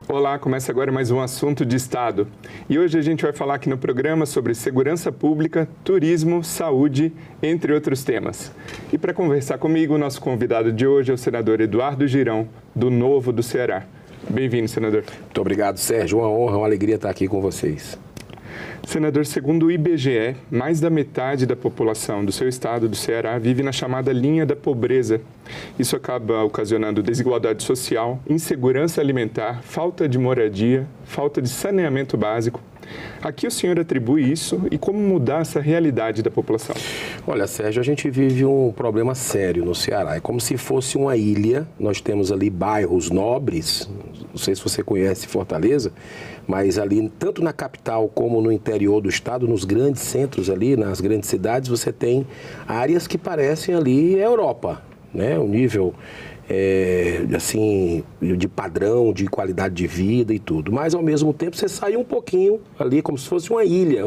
Olá, começa agora mais um Assunto de Estado. E hoje a gente vai falar aqui no programa sobre segurança pública, turismo, saúde, entre outros temas. E para conversar comigo, o nosso convidado de hoje é o senador Eduardo Girão, do Novo do Ceará. Bem-vindo, senador. Muito obrigado, Sérgio. Uma honra, uma alegria estar aqui com vocês. Senador, segundo o IBGE, mais da metade da população do seu estado, do Ceará, vive na chamada linha da pobreza. Isso acaba ocasionando desigualdade social, insegurança alimentar, falta de moradia, falta de saneamento básico. A que o senhor atribui isso e como mudar essa realidade da população? Olha, Sérgio, a gente vive um problema sério no Ceará. É como se fosse uma ilha. Nós temos ali bairros nobres, não sei se você conhece Fortaleza, mas ali, tanto na capital como no interior do estado, nos grandes centros ali, nas grandes cidades, você tem áreas que parecem ali Europa, né? O nível assim, de padrão, de qualidade de vida e tudo. Mas, ao mesmo tempo, você sai um pouquinho ali, como se fosse uma ilha,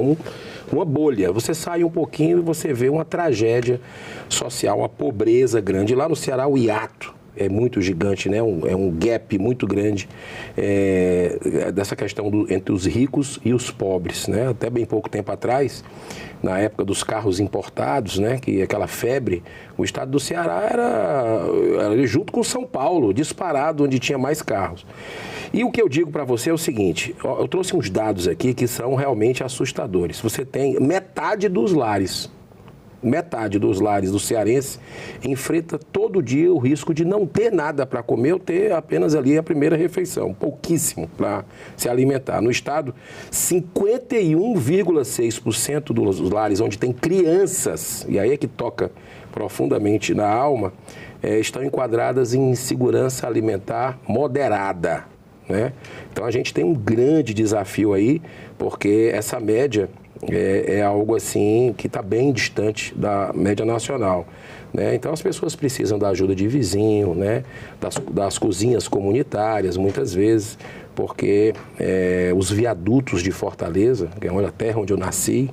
uma bolha. Você sai um pouquinho e você vê uma tragédia social, uma pobreza grande. Lá no Ceará, o hiato é muito gigante, né? É um gap muito grande dessa questão entre os ricos e os pobres, né? Até bem pouco tempo atrás, na época dos carros importados, né? Que aquela febre, o estado do Ceará era junto com São Paulo, disparado, onde tinha mais carros. E o que eu digo para você é o seguinte, eu trouxe uns dados aqui que são realmente assustadores. Você tem metade dos lares do cearense enfrenta todo dia o risco de não ter nada para comer ou ter apenas ali a primeira refeição, pouquíssimo para se alimentar. No estado, 51,6% dos lares onde tem crianças, e aí é que toca profundamente na alma, estão enquadradas em insegurança alimentar moderada, né? Então a gente tem um grande desafio aí, porque essa média é algo assim que está bem distante da média nacional, né? Então as pessoas precisam da ajuda de vizinho, né? Das cozinhas comunitárias, muitas vezes, porque os viadutos de Fortaleza, que é a terra onde eu nasci,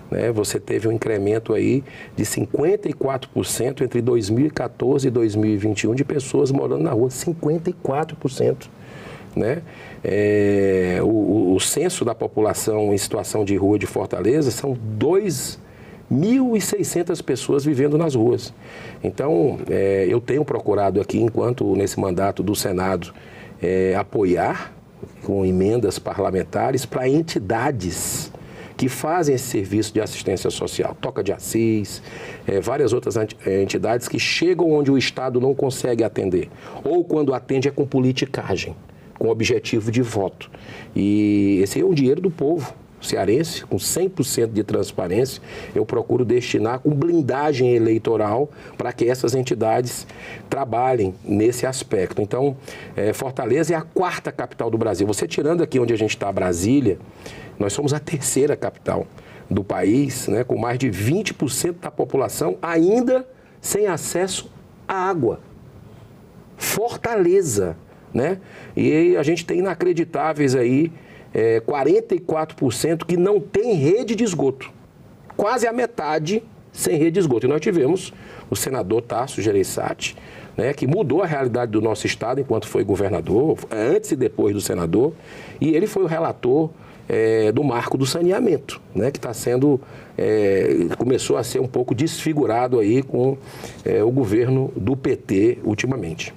né? Você teve um incremento aí de 54% entre 2014 e 2021 de pessoas morando na rua, 54%. Né? O censo da população em situação de rua de Fortaleza são 2.600 pessoas vivendo nas ruas. Então, eu tenho procurado aqui, enquanto nesse mandato do Senado, apoiar com emendas parlamentares para entidades que fazem esse serviço de assistência social, Toca de Assis, várias outras entidades que chegam onde o Estado não consegue atender, ou quando atende é com politicagem, com objetivo de voto. E esse é o dinheiro do povo cearense, com 100% de transparência, eu procuro destinar com blindagem eleitoral para que essas entidades trabalhem nesse aspecto. Então, Fortaleza é a 4ª capital do Brasil. Você tirando aqui onde a gente está, Brasília, nós somos a 3ª capital do país, né, com mais de 20% da população ainda sem acesso à água. Fortaleza, né? E a gente tem inacreditáveis aí, 44% que não tem rede de esgoto. Quase a metade sem rede de esgoto. E nós tivemos o senador Tasso Gereissati, né, que mudou a realidade do nosso estado enquanto foi governador, antes e depois do senador, e ele foi o relator do marco do saneamento, né, que está sendo, começou a ser um pouco desfigurado aí com o governo do PT ultimamente.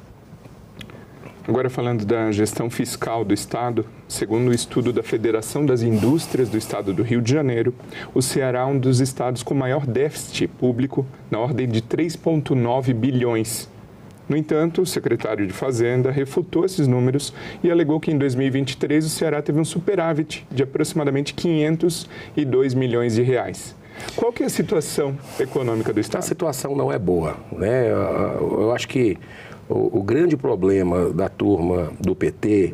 Agora falando da gestão fiscal do Estado, segundo o estudo da Federação das Indústrias do Estado do Rio de Janeiro, o Ceará é um dos estados com maior déficit público, na ordem de 3,9 bilhões. No entanto, o secretário de Fazenda refutou esses números e alegou que em 2023 o Ceará teve um superávit de aproximadamente 502 milhões de reais. Qual que é a situação econômica do Estado? A situação não é boa, né? Eu acho que o grande problema da turma do PT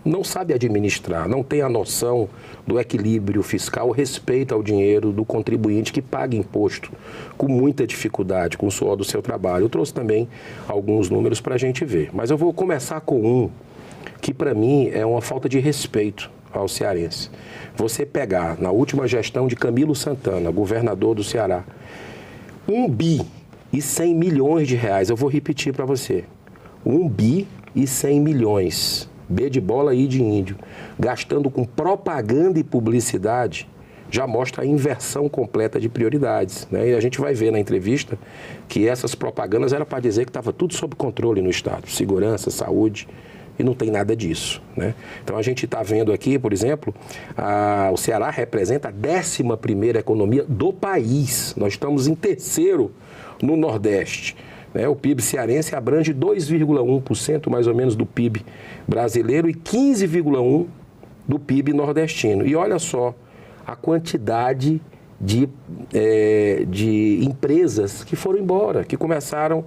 não sabe administrar, não tem a noção do equilíbrio fiscal, respeito ao dinheiro do contribuinte que paga imposto com muita dificuldade, com o suor do seu trabalho. Eu trouxe também alguns números para a gente ver, mas eu vou começar com um que para mim é uma falta de respeito ao cearense. Você pegar na última gestão de Camilo Santana, governador do Ceará, 1 bi e 100 milhões de reais, eu vou repetir para você, 1 bi e 100 milhões B de bola, I de índio, gastando com propaganda e publicidade, já mostra a inversão completa de prioridades, né? E a gente vai ver na entrevista que essas propagandas eram para dizer que estava tudo sob controle no Estado, segurança, saúde, e não tem nada disso, né? Então a gente está vendo aqui, por exemplo, o Ceará representa a 11ª economia do país. Nós estamos em terceiro no Nordeste, né? O PIB cearense abrange 2,1% mais ou menos do PIB brasileiro e 15,1% do PIB nordestino. E olha só a quantidade de empresas que foram embora, que começaram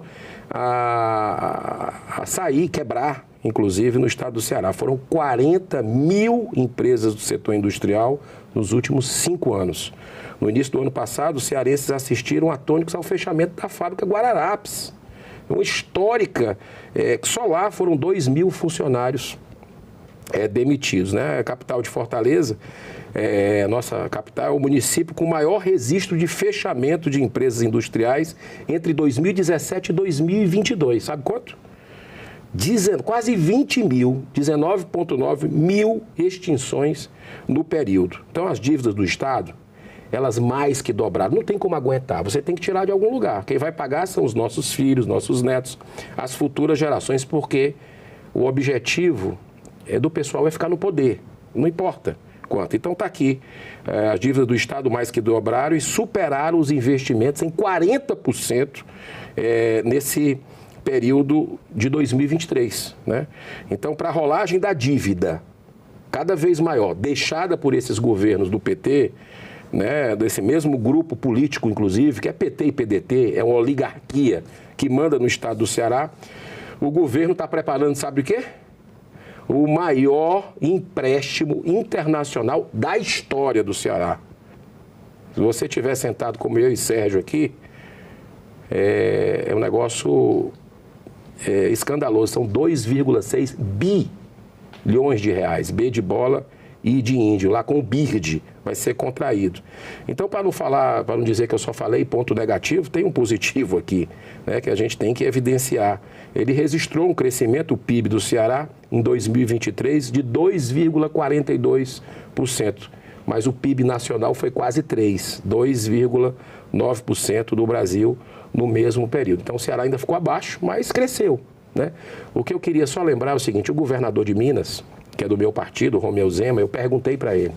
a sair, quebrar, inclusive no estado do Ceará. Foram 40 mil empresas do setor industrial nos últimos 5 anos. No início do ano passado, os cearenses assistiram atônitos ao fechamento da fábrica Guararapes. Uma histórica, só lá foram 2 mil funcionários demitidos, né? A capital de Fortaleza, nossa capital, é o município com maior registro de fechamento de empresas industriais entre 2017 e 2022. Sabe quanto? Quase 20 mil, 19,9 mil extinções no período. Então, as dívidas do Estado, elas mais que dobraram. Não tem como aguentar, você tem que tirar de algum lugar. Quem vai pagar são os nossos filhos, nossos netos, as futuras gerações, porque o objetivo do pessoal é ficar no poder, não importa quanto. Então está aqui, as dívidas do Estado mais que dobraram e superaram os investimentos em 40% nesse período de 2023, né? Então, para a rolagem da dívida cada vez maior, deixada por esses governos do PT, né, desse mesmo grupo político, inclusive, que é PT e PDT, é uma oligarquia que manda no estado do Ceará, o governo está preparando, sabe o quê? O maior empréstimo internacional da história do Ceará. Se você estiver sentado como eu e Sérgio aqui, é um negócio escandaloso. São 2,6 bilhões de reais. B de bola e de índio, lá com o BIRD, vai ser contraído. Então, para não dizer que eu só falei ponto negativo, tem um positivo aqui, né, que a gente tem que evidenciar. Ele registrou um crescimento, o PIB do Ceará, em 2023, de 2,42%. Mas o PIB nacional foi quase 3%, 2,9% do Brasil no mesmo período. Então, o Ceará ainda ficou abaixo, mas cresceu, né? O que eu queria só lembrar é o seguinte: o governador de Minas, que é do meu partido, Romeu Zema, eu perguntei para ele: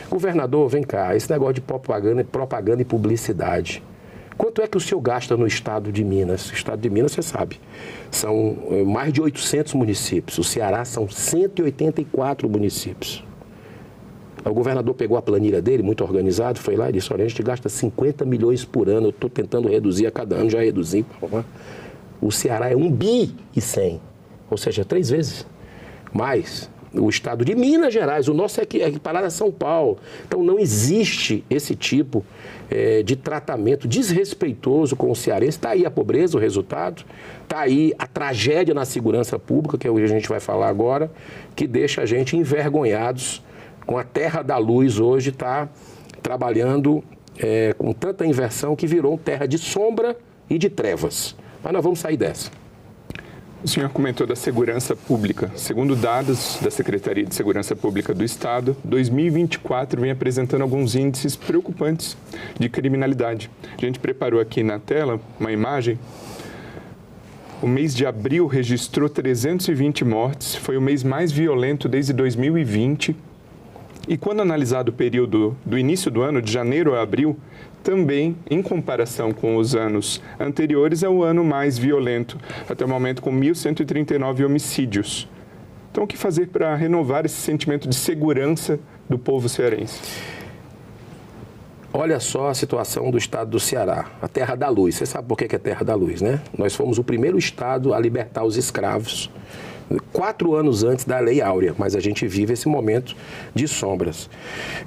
governador, vem cá, esse negócio de propaganda e publicidade, quanto é que o senhor gasta no estado de Minas? O estado de Minas, você sabe, são mais de 800 municípios. O Ceará são 184 municípios. O governador pegou a planilha dele, muito organizado, foi lá e disse: olha, a gente gasta 50 milhões por ano, eu estou tentando reduzir a cada ano, já reduzi. O Ceará é 1,1 bi, ou seja, 3 vezes mais o estado de Minas Gerais. O nosso é equiparado a São Paulo. Então, não existe esse tipo de tratamento desrespeitoso com o cearense. Está aí a pobreza, o resultado. Está aí a tragédia na segurança pública, que é o que a gente vai falar agora, que deixa a gente envergonhados com a terra da luz hoje, está trabalhando com tanta inversão que virou terra de sombra e de trevas. Mas nós vamos sair dessa. O senhor comentou da segurança pública. Segundo dados da Secretaria de Segurança Pública do Estado, 2024 vem apresentando alguns índices preocupantes de criminalidade. A gente preparou aqui na tela uma imagem. O mês de abril registrou 320 mortes, foi o mês mais violento desde 2020. E quando analisado o período do início do ano, de janeiro a abril, também, em comparação com os anos anteriores, é o ano mais violento, até o momento com 1.139 homicídios. Então, o que fazer para renovar esse sentimento de segurança do povo cearense? Olha só a situação do estado do Ceará, a terra da luz. Você sabe por que é terra da luz, né? Nós fomos o primeiro estado a libertar os escravos 4 anos antes da Lei Áurea, mas a gente vive esse momento de sombras.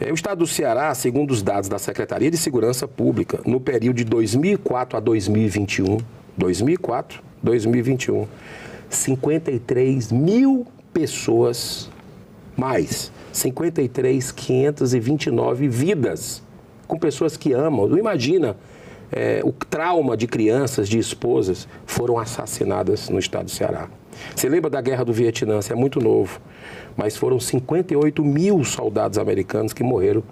O estado do Ceará, segundo os dados da Secretaria de Segurança Pública, no período de 2004 a 2021, 53 mil pessoas, mais 53.529 vidas, com pessoas que amam. Não imagina o trauma de crianças, de esposas, foram assassinadas no estado do Ceará. Você lembra da Guerra do Vietnã? Você é muito novo. Mas foram 58 mil soldados americanos que morreram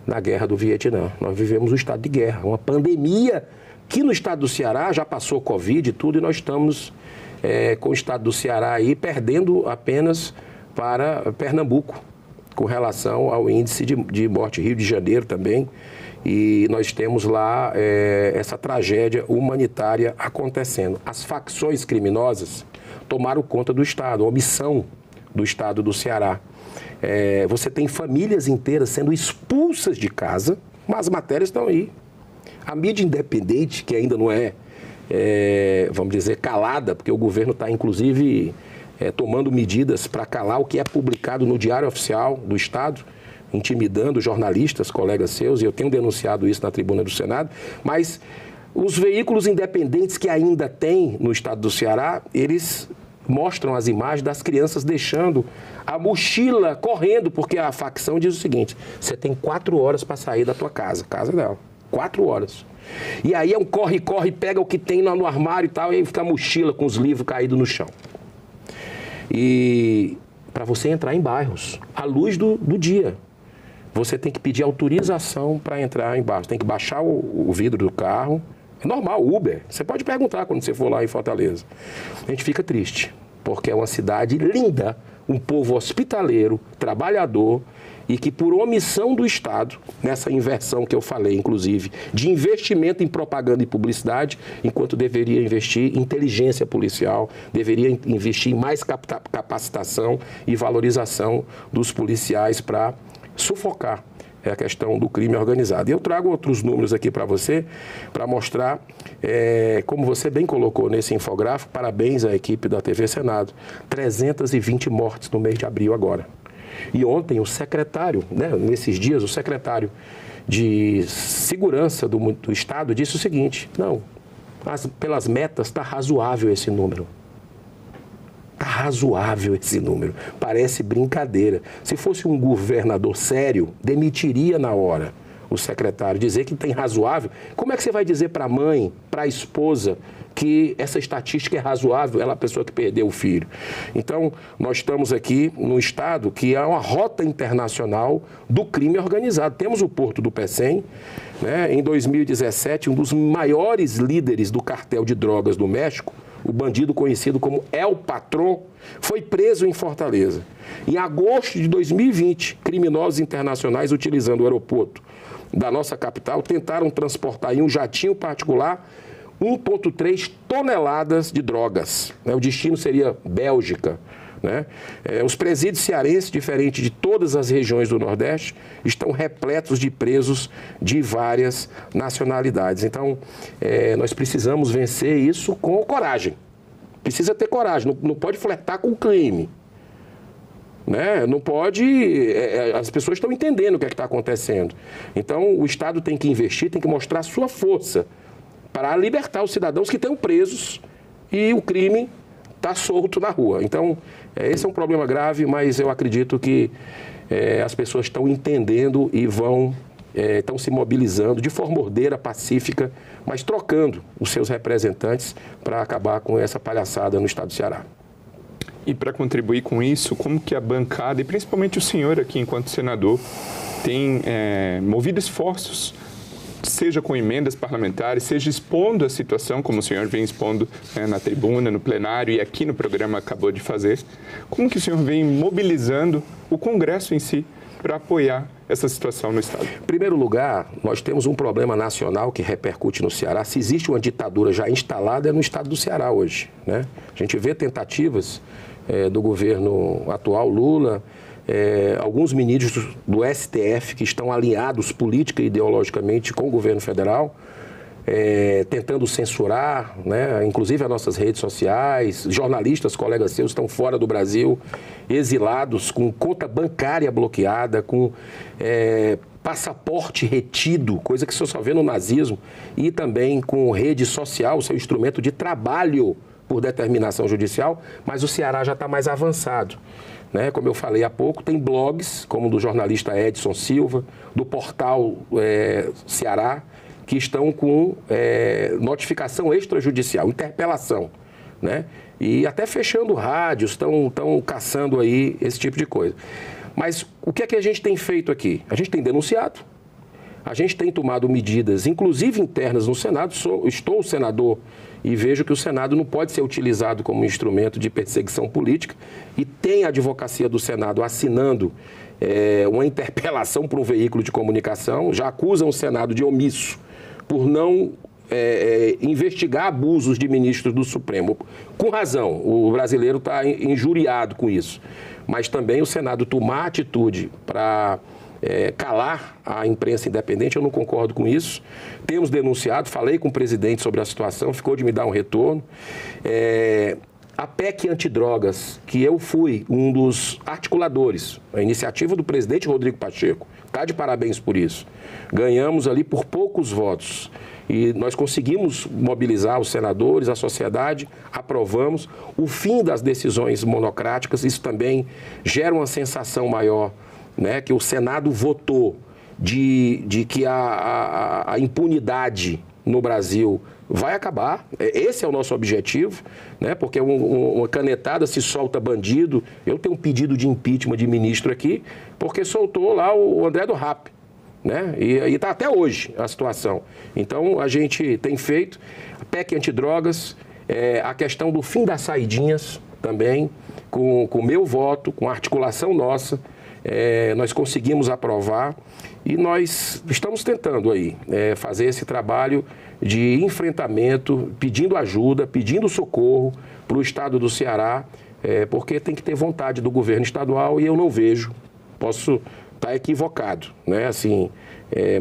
na Guerra do Vietnã. Nós vivemos um estado de guerra, uma pandemia que no estado do Ceará já passou Covid e tudo, e nós estamos com o estado do Ceará aí perdendo apenas para Pernambuco, com relação ao índice de morte. Rio de Janeiro também, e nós temos lá essa tragédia humanitária acontecendo. As facções criminosas tomaram conta do estado, a omissão do estado do Ceará. Você tem famílias inteiras sendo expulsas de casa, mas as matérias estão aí. A mídia independente, que ainda não vamos dizer, calada, porque o governo está, inclusive, tomando medidas para calar o que é publicado no Diário Oficial do Estado, intimidando jornalistas, colegas seus, e eu tenho denunciado isso na tribuna do Senado, mas os veículos independentes que ainda tem no estado do Ceará, eles mostram as imagens das crianças deixando a mochila correndo, porque a facção diz o seguinte: você tem 4 horas para sair da tua casa dela, 4 horas. E aí é um corre-corre, pega o que tem no armário e tal, e aí fica a mochila com os livros caídos no chão. E para você entrar em bairros, à luz do dia, você tem que pedir autorização para entrar em bairros, tem que baixar o vidro do carro. É normal, Uber. Você pode perguntar quando você for lá em Fortaleza. A gente fica triste, porque é uma cidade linda, um povo hospitaleiro, trabalhador, e que por omissão do Estado, nessa inversão que eu falei, inclusive, de investimento em propaganda e publicidade, enquanto deveria investir em inteligência policial, deveria investir em mais capacitação e valorização dos policiais para sufocar a questão do crime organizado. E eu trago outros números aqui para você, para mostrar, como você bem colocou nesse infográfico, parabéns à equipe da TV Senado, 320 mortes no mês de abril agora. E ontem o secretário, nesses dias, o secretário de Segurança do Estado disse o seguinte: não, pelas metas está razoável esse número. Está razoável esse número. Parece brincadeira. Se fosse um governador sério, demitiria na hora o secretário. Dizer que tem razoável. Como é que você vai dizer para a mãe, para a esposa, que essa estatística é razoável? Ela é a pessoa que perdeu o filho. Então, nós estamos aqui num estado que é uma rota internacional do crime organizado. Temos o Porto do Pecém, em 2017, um dos maiores líderes do cartel de drogas do México, o bandido conhecido como El Patrón, foi preso em Fortaleza. Em agosto de 2020, criminosos internacionais, utilizando o aeroporto da nossa capital, tentaram transportar em um jatinho particular 1,3 toneladas de drogas. O destino seria Bélgica. Os presídios cearenses, diferente de todas as regiões do Nordeste, estão repletos de presos de várias nacionalidades. Então, nós precisamos vencer isso com coragem. Precisa ter coragem, não pode flertar com o crime. Não pode... as pessoas estão entendendo o que está acontecendo. Então, o Estado tem que investir, tem que mostrar sua força para libertar os cidadãos que estão presos e o crime está solto na rua. Então, esse é um problema grave, mas eu acredito que as pessoas estão entendendo e estão se mobilizando de forma ordeira, pacífica, mas trocando os seus representantes para acabar com essa palhaçada no estado do Ceará. E para contribuir com isso, como que a bancada, e principalmente o senhor aqui enquanto senador, tem movido esforços, seja com emendas parlamentares, seja expondo a situação, como o senhor vem expondo na tribuna, no plenário e aqui no programa acabou de fazer, como que o senhor vem mobilizando o Congresso em si para apoiar essa situação no Estado? Em primeiro lugar, nós temos um problema nacional que repercute no Ceará. Se existe uma ditadura já instalada, é no Estado do Ceará hoje. A gente vê tentativas do governo atual, Lula, alguns ministros do STF que estão alinhados política e ideologicamente com o governo federal, tentando censurar, inclusive as nossas redes sociais. Jornalistas, colegas seus, estão fora do Brasil, exilados, com conta bancária bloqueada, com passaporte retido, coisa que você só vê no nazismo, e também com rede social, seu instrumento de trabalho por determinação judicial, mas o Ceará já está mais avançado. Como eu falei há pouco, tem blogs, como o do jornalista Edson Silva, do portal Ceará, que estão com notificação extrajudicial, interpelação. né? E até fechando rádios, estão caçando aí esse tipo de coisa. Mas o que é que a gente tem feito aqui? A gente tem denunciado, a gente tem tomado medidas, inclusive internas no Senado. Estou senador e vejo que o Senado não pode ser utilizado como instrumento de perseguição política, e tem a advocacia do Senado assinando uma interpelação para um veículo de comunicação, já acusam o Senado de omisso por não investigar abusos de ministros do Supremo. Com razão, o brasileiro está injuriado com isso. Mas também o Senado tomar atitude para calar a imprensa independente, eu não concordo com isso. Temos denunciado, falei com o presidente sobre a situação, ficou de me dar um retorno. A PEC antidrogas, que eu fui um dos articuladores, a iniciativa do presidente Rodrigo Pacheco, está de parabéns por isso. Ganhamos ali por poucos votos. E nós conseguimos mobilizar os senadores, a sociedade, aprovamos o fim das decisões monocráticas. Isso também gera uma sensação maior, né, que o Senado votou de que a impunidade no Brasil vai acabar. Esse é o nosso objetivo, né, porque uma canetada se solta bandido. Eu tenho um pedido de impeachment de ministro aqui, porque soltou lá o André do Rap. Né? E está até hoje a situação. Então, a gente tem feito a PEC antidrogas, a questão do fim das saidinhas também, com o meu voto, com a articulação nossa, nós conseguimos aprovar, e nós estamos tentando aí fazer esse trabalho de enfrentamento, pedindo ajuda, pedindo socorro para o estado do Ceará, porque tem que ter vontade do governo estadual, e eu não vejo, posso estar equivocado, né? Assim,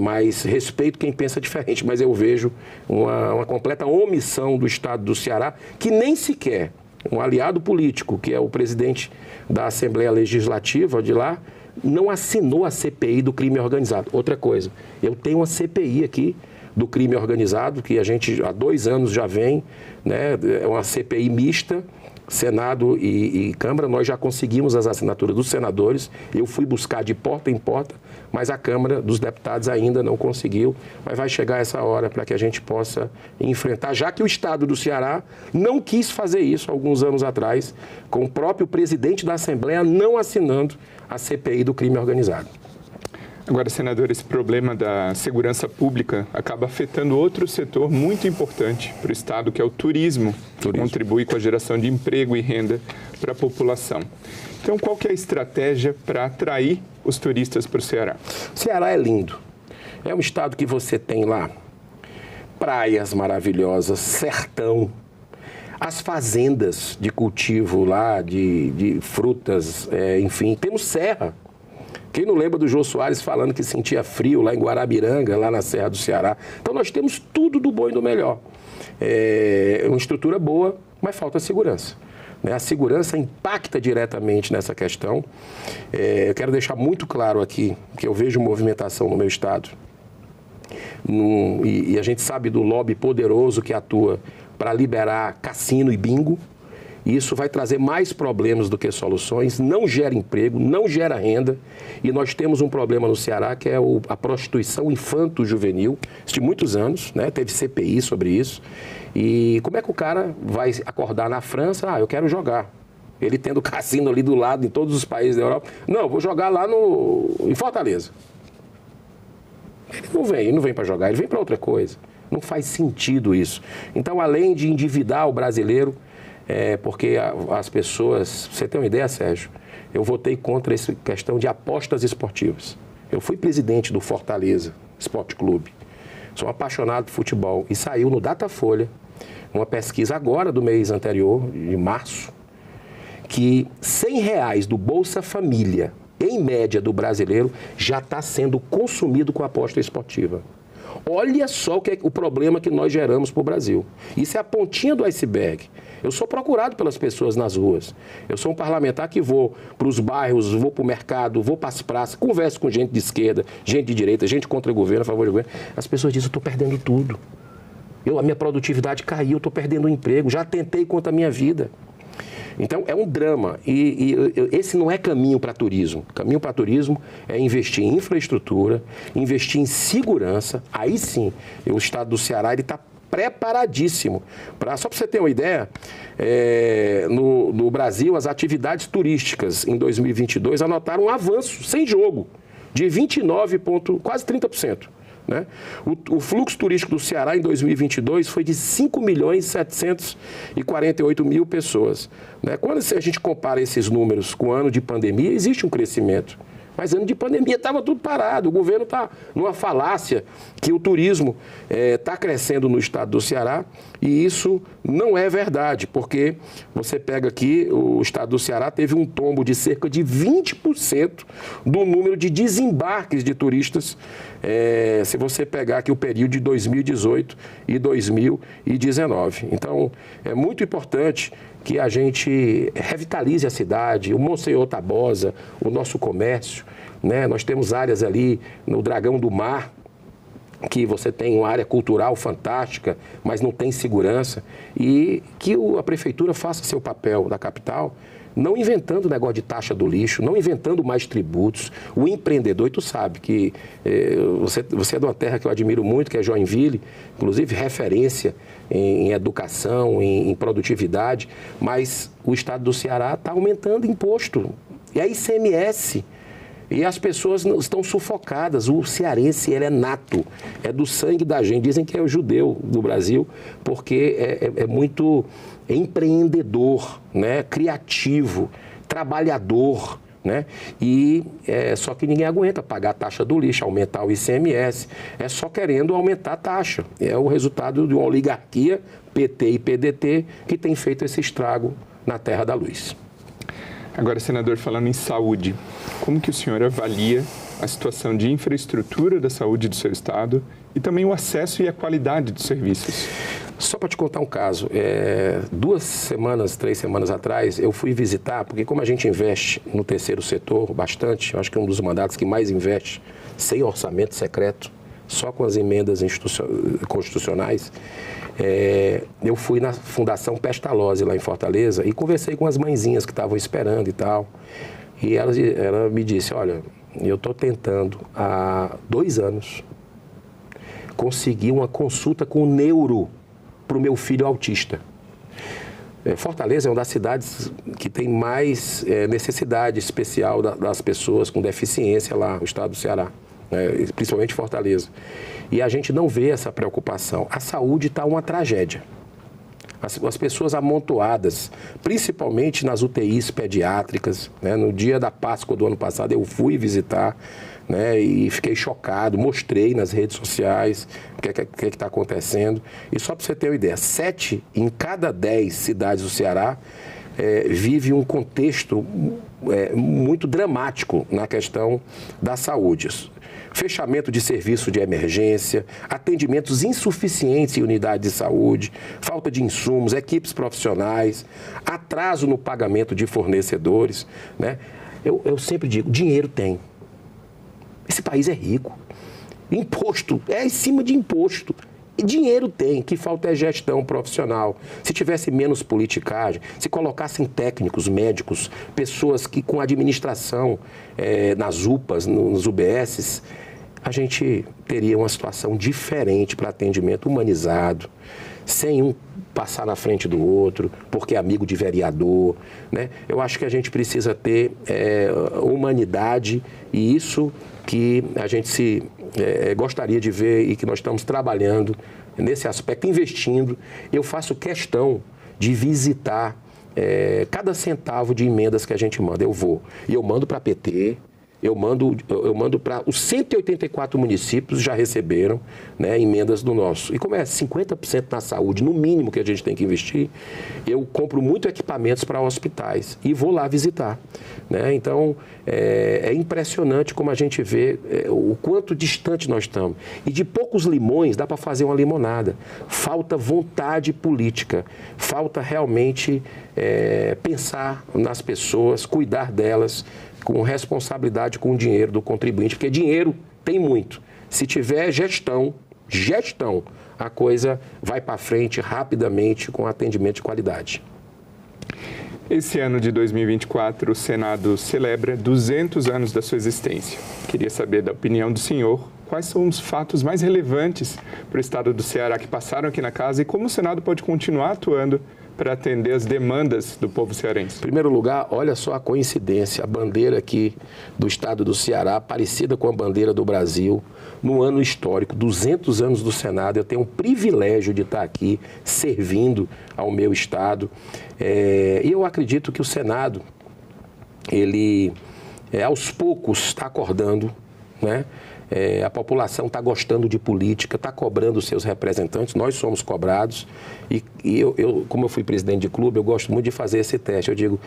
mas respeito quem pensa diferente, mas eu vejo uma completa omissão do estado do Ceará, que nem sequer um aliado político, que é o presidente da Assembleia Legislativa de lá, não assinou a CPI do crime organizado. Outra coisa, eu tenho uma CPI aqui do crime organizado, que a gente há 2 anos já vem, né? É uma CPI mista, Senado e Câmara. Nós já conseguimos as assinaturas dos senadores, eu fui buscar de porta em porta, mas a Câmara dos Deputados ainda não conseguiu, mas vai chegar essa hora para que a gente possa enfrentar, já que o estado do Ceará não quis fazer isso alguns anos atrás, com o próprio presidente da Assembleia não assinando a CPI do crime organizado. Agora, senador, esse problema da segurança pública acaba afetando outro setor muito importante para o Estado, que é o turismo, que contribui com a geração de emprego e renda para a população. Então, qual que é a estratégia para atrair os turistas para o Ceará? O Ceará é lindo. É um estado que você tem lá praias maravilhosas, sertão, as fazendas de cultivo lá, de frutas, enfim, temos serra. Quem não lembra do Jô Soares falando que sentia frio lá em Guarabiranga, lá na Serra do Ceará? Então, nós temos tudo do bom e do melhor. Uma estrutura boa, mas falta segurança. A segurança impacta diretamente nessa questão. Eu quero deixar muito claro aqui que eu vejo movimentação no meu estado. E a gente sabe do lobby poderoso que atua para liberar cassino e bingo. Isso vai trazer mais problemas do que soluções, não gera emprego, não gera renda. E nós temos um problema no Ceará, que é a prostituição infanto-juvenil, de muitos anos, né? Teve CPI sobre isso. E como é que o cara vai acordar na França? Eu quero jogar. Ele tendo cassino ali do lado, em todos os países da Europa. Não, vou jogar lá em Fortaleza. Ele não vem para jogar, ele vem para outra coisa. Não faz sentido isso. Então, além de endividar o brasileiro, porque as pessoas... Você tem uma ideia, Sérgio? Eu votei contra essa questão de apostas esportivas. Eu fui presidente do Fortaleza Esporte Clube. Sou apaixonado por futebol. E saiu no Datafolha, uma pesquisa agora do mês anterior, de março, que R$100 do Bolsa Família, em média do brasileiro, já está sendo consumido com aposta esportiva. Olha só o problema que nós geramos para o Brasil. Isso é a pontinha do iceberg. Eu sou procurado pelas pessoas nas ruas. Eu sou um parlamentar que vou para os bairros, vou para o mercado, vou para as praças, converso com gente de esquerda, gente de direita, gente contra o governo, a favor do governo. As pessoas dizem, eu estou perdendo tudo. A minha produtividade caiu, eu estou perdendo o emprego, já tentei contra a minha vida. Então, é um drama. E esse não é caminho para turismo. Caminho para turismo é investir em infraestrutura, investir em segurança. Aí sim, o estado do Ceará está preparadíssimo. Só para você ter uma ideia, no Brasil, as atividades turísticas em 2022 anotaram um avanço, sem jogo, de 29, quase 30%. Né? O fluxo turístico do Ceará em 2022 foi de 5.748.000 pessoas. Né? Quando a gente compara esses números com o ano de pandemia, existe um crescimento. Mas ano de pandemia estava tudo parado. O governo está numa falácia que o turismo está crescendo no estado do Ceará, e isso não é verdade, porque você pega aqui, o estado do Ceará teve um tombo de cerca de 20% do número de desembarques de turistas, se você pegar aqui o período de 2018 e 2019. Então, é muito importante que a gente revitalize a cidade, o Monsenhor Tabosa, o nosso comércio, né? Nós temos áreas ali no Dragão do Mar, que você tem uma área cultural fantástica, mas não tem segurança, e que a prefeitura faça seu papel da capital, não inventando negócio de taxa do lixo, não inventando mais tributos. O empreendedor, e tu sabe que você é de uma terra que eu admiro muito, que é Joinville, inclusive referência em educação, em produtividade, mas o estado do Ceará está aumentando imposto. E a ICMS, e as pessoas estão sufocadas. O cearense, ele é nato, é do sangue da gente. Dizem que é o judeu do Brasil, porque é muito empreendedor, né? Criativo, trabalhador, né? Só que ninguém aguenta pagar a taxa do lixo, aumentar o ICMS, é só querendo aumentar a taxa. É o resultado de uma oligarquia, PT e PDT, que tem feito esse estrago na Terra da Luz. Agora, senador, falando em saúde, como que o senhor avalia a situação de infraestrutura da saúde do seu estado e também o acesso e a qualidade dos serviços? Só para te contar um caso, 3 semanas atrás, eu fui visitar, porque como a gente investe no terceiro setor bastante, eu acho que é um dos mandatos que mais investe, sem orçamento secreto, só com as emendas constitucionais, eu fui na Fundação Pestalozzi, lá em Fortaleza, e conversei com as mãezinhas que estavam esperando e tal. E ela me disse, olha, eu estou tentando há 2 anos conseguir uma consulta com o neuro para o meu filho autista. Fortaleza é uma das cidades que tem mais necessidade especial das pessoas com deficiência lá, no estado do Ceará, principalmente Fortaleza. E a gente não vê essa preocupação. A saúde está uma tragédia. As pessoas amontoadas, principalmente nas UTIs pediátricas, né? No dia da Páscoa do ano passado eu fui visitar, né? E fiquei chocado, mostrei nas redes sociais o que está acontecendo. E só para você ter uma ideia, 7 em cada 10 cidades do Ceará vive um contexto muito dramático na questão da saúde. Fechamento de serviço de emergência, atendimentos insuficientes em unidades de saúde, falta de insumos, equipes profissionais, atraso no pagamento de fornecedores, né? Eu sempre digo, dinheiro tem. Esse país é rico. Imposto, é em cima de imposto. E dinheiro tem, que falta é gestão profissional. Se tivesse menos politicagem, se colocassem técnicos, médicos, pessoas que com administração nas UPAs, nos UBSs, a gente teria uma situação diferente para atendimento humanizado, sem um passar na frente do outro, porque é amigo de vereador, né? Eu acho que a gente precisa ter humanidade, e isso que a gente gostaria de ver e que nós estamos trabalhando nesse aspecto, investindo. Eu faço questão de visitar cada centavo de emendas que a gente manda. E eu mando para a PT, eu mando para os 184 municípios já receberam, né, emendas do nosso. E como é 50% na saúde, no mínimo que a gente tem que investir, eu compro muito equipamentos para hospitais e vou lá visitar, né? Então, é impressionante como a gente vê o quanto distante nós estamos. E de poucos limões dá para fazer uma limonada. Falta vontade política, falta realmente pensar nas pessoas, cuidar delas, com responsabilidade com o dinheiro do contribuinte, porque dinheiro tem muito. Se tiver gestão, a coisa vai para frente rapidamente com atendimento de qualidade. Esse ano de 2024, o Senado celebra 200 anos da sua existência. Queria saber da opinião do senhor, quais são os fatos mais relevantes para o estado do Ceará que passaram aqui na casa e como o Senado pode continuar atuando para atender as demandas do povo cearense. Em primeiro lugar, olha só a coincidência, a bandeira aqui do estado do Ceará, parecida com a bandeira do Brasil, no ano histórico, 200 anos do Senado. Eu tenho o privilégio de estar aqui servindo ao meu estado. E eu acredito que o Senado, ele aos poucos está acordando, né? A população está gostando de política, está cobrando os seus representantes, nós somos cobrados e eu, como eu fui presidente de clube, eu gosto muito de fazer esse teste. Eu digo,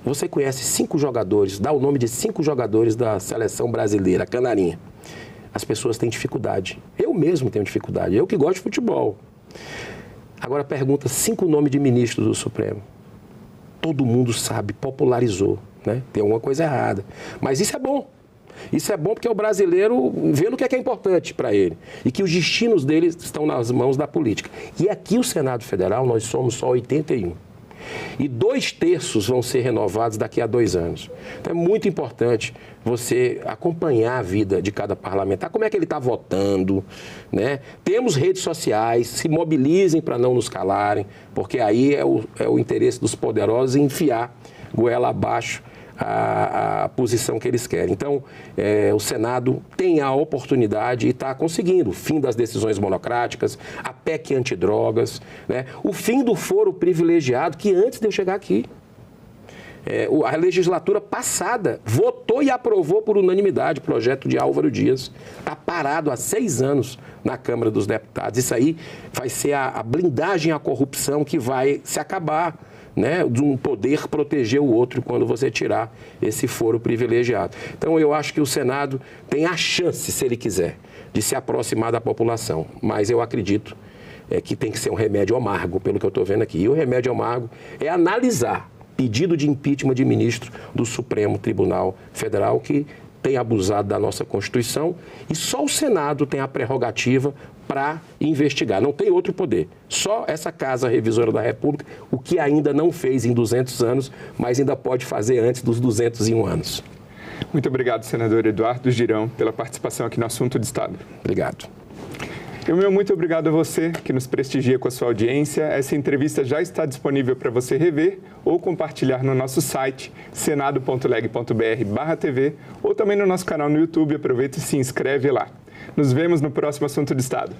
você conhece 5 jogadores, dá o nome de 5 jogadores da seleção brasileira, Canarinha. As pessoas têm dificuldade, eu mesmo tenho dificuldade, eu que gosto de futebol. Agora pergunta 5 nomes de ministros do Supremo. Todo mundo sabe, popularizou, né? Tem alguma coisa errada, mas isso é bom. Isso é bom porque é o brasileiro vendo o que é importante para ele e que os destinos dele estão nas mãos da política. E aqui o Senado Federal nós somos só 81. E 2/3 vão ser renovados daqui a 2 anos. Então é muito importante você acompanhar a vida de cada parlamentar, como é que ele está votando, né? Temos redes sociais, se mobilizem para não nos calarem, porque aí é o interesse dos poderosos em enfiar goela abaixo a posição que eles querem. Então, o Senado tem a oportunidade e está conseguindo o fim das decisões monocráticas, a PEC antidrogas, né? O fim do foro privilegiado, que antes de eu chegar aqui, a legislatura passada votou e aprovou por unanimidade o projeto de Álvaro Dias. Está parado há 6 anos na Câmara dos Deputados. Isso aí vai ser a blindagem à corrupção que vai se acabar, né, de um poder proteger o outro quando você tirar esse foro privilegiado. Então, eu acho que o Senado tem a chance, se ele quiser, de se aproximar da população. Mas eu acredito que tem que ser um remédio amargo, pelo que eu estou vendo aqui. E o remédio amargo é analisar pedido de impeachment de ministro do Supremo Tribunal Federal, que tem abusado da nossa Constituição, e só o Senado tem a prerrogativa para investigar. Não tem outro poder. Só essa Casa Revisora da República, o que ainda não fez em 200 anos, mas ainda pode fazer antes dos 201 anos. Muito obrigado, senador Eduardo Girão, pela participação aqui no Assunto de Estado. Obrigado. E o meu muito obrigado a você que nos prestigia com a sua audiência. Essa entrevista já está disponível para você rever ou compartilhar no nosso site senado.leg.br/tv ou também no nosso canal no YouTube. Aproveita e se inscreve lá. Nos vemos no próximo Assunto de Estado.